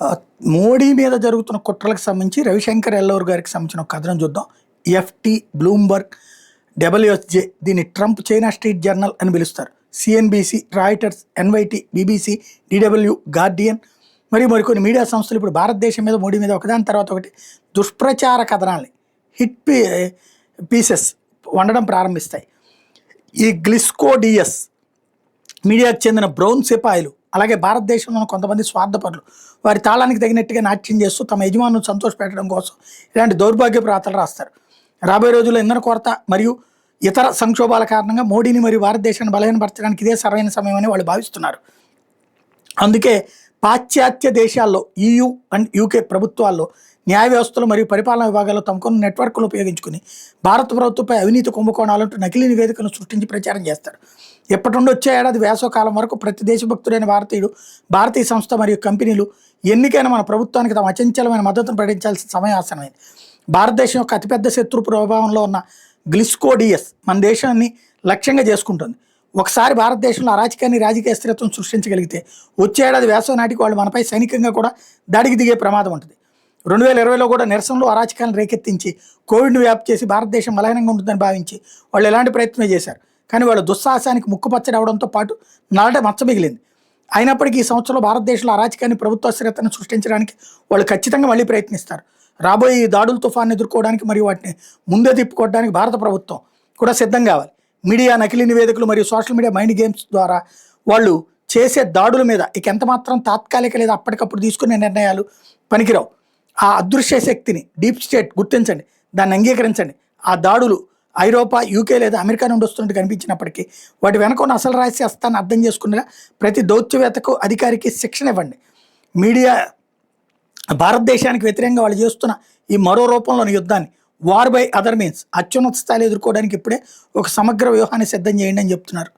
ఆహ్, మోడీ మీద జరుగుతున్న కుట్రలకు సంబంధించి రవిశంకర్ ఎల్లూరు గారికి సంబంధించిన ఒక కథనం చూద్దాం. ఎఫ్‌టి, బ్లూంబర్గ్, డబ్ల్యూఎస్‌జే దీన్ని ట్రంప్ చైనా స్ట్రీట్ జర్నల్ అని పిలుస్తారు. CNBC, Reuters, NYT, BBC, DW, Guardian మరియు మరికొన్ని మీడియా సంస్థలు ఇప్పుడు భారతదేశం మీద, మోడీ మీద ఒకదాని తర్వాత ఒకటి దుష్ప్రచార కథనాల్ని హిట్ పీసెస్ వండడం ప్రారంభిస్తాయి. ఈ గ్లిస్కోడియస్ మీడియాకు చెందిన బ్రౌన్ సిపాయిలు, అలాగే భారతదేశంలోని కొంతమంది స్వార్థపరులు వారి తాళానికి తగినట్టుగా నాట్యం చేస్తూ తమ యజమానులను సంతోషపెట్టడం కోసం ఇలాంటి దౌర్భాగ్యపు రాతలు రాస్తారు. రాబోయే రోజుల్లో ఇంధన కొరత మరియు ఇతర సంక్షోభాల కారణంగా మోడీని మరియు భారతదేశాన్ని బలహీనపరచడానికి ఇదే సరైన సమయం అని వాళ్ళు భావిస్తున్నారు. అందుకే పాశ్చాత్య దేశాల్లో EU అండ్ UK ప్రభుత్వాల్లో న్యాయ వ్యవస్థలు మరియు పరిపాలనా విభాగాల్లో తమకున్న నెట్వర్క్లు ఉపయోగించుకుని భారత ప్రభుత్వంపై అవినీతి కుంభకోణాలంటూ నకిలీ నివేదికలను సృష్టించి ప్రచారం చేస్తారు. ఎప్పటి నుండి వచ్చే ఏడాది వేసవకాలం వరకు ప్రతి దేశభక్తుడైన భారతీయుడు, భారతీయ సంస్థ మరియు కంపెనీలు ఎన్నికైన మన ప్రభుత్వానికి తమ అచంచలమైన మద్దతును ప్రకటించాల్సిన సమయం ఆసనమైంది. భారతదేశం యొక్క అతిపెద్ద శత్రు ప్రభావంలో ఉన్న గ్లిస్కోడియస్ మన దేశాన్ని లక్ష్యంగా చేసుకుంటుంది. ఒకసారి భారతదేశంలో అరాచకాన్ని, రాజకీయ స్థిరత్వం సృష్టించగలిగితే వచ్చే ఏడాది వేసవి నాటికి వాళ్ళు మనపై సైనికంగా కూడా దాడికి దిగే ప్రమాదం ఉంటుంది. 2020లో కూడా నిరసనలు, అరాచకాలను రేకెత్తించి కోవిడ్ను వ్యాప్తి చేసి భారతదేశం బలహీనంగా ఉంటుందని భావించి వాళ్ళు ఎలాంటి ప్రయత్నమే చేశారు. కానీ వాళ్ళ దుస్సాహసానికి ముక్కుపచ్చడి అవడంతో పాటు నలట మచ్చ మిగిలింది. అయినప్పటికీ ఈ సంవత్సరంలో భారతదేశంలో అరాచకాన్ని, ప్రభుత్వ స్థిరతను సృష్టించడానికి వాళ్ళు ఖచ్చితంగా మళ్ళీ ప్రయత్నిస్తారు. రాబోయే ఈ దాడుల తుఫాన్ని ఎదుర్కోవడానికి మరియు వాటిని ముందే తిప్పుకోవడానికి భారత ప్రభుత్వం కూడా సిద్ధం కావాలి. మీడియా, నకిలీ నివేదికలు మరియు సోషల్ మీడియా మైండ్ గేమ్స్ ద్వారా వాళ్ళు చేసే దాడుల మీద ఇక ఎంత మాత్రం తాత్కాలిక లేదా అప్పటికప్పుడు తీసుకునే నిర్ణయాలు పనికిరావు. ఆ అదృశ్య శక్తిని డీప్ స్టేట్ గుర్తించండి, దాన్ని అంగీకరించండి. ఆ దాడులు ఐరోపా, UK లేదా అమెరికా నుండి వస్తున్నట్టు కనిపించినప్పటికీ వాటి వెనక ఉన్న అసలు రహస్య హస్తాన్ని అర్థం చేసుకునేలా ప్రతి దౌత్యవేత్తకు, అధికారికి శిక్షణ ఇవ్వండి. మీడియా భారతదేశానికి వ్యతిరేకంగా వాళ్ళు చేస్తున్న ఈ మరో రూపంలోని యుద్ధాన్ని, వార్ బై అదర్ మీన్స్, అత్యున్నత స్థాయిలో ఎదుర్కోవడానికి ఇప్పుడే ఒక సమగ్ర వ్యూహాన్ని సిద్ధం చేయండి అని చెప్తున్నారు.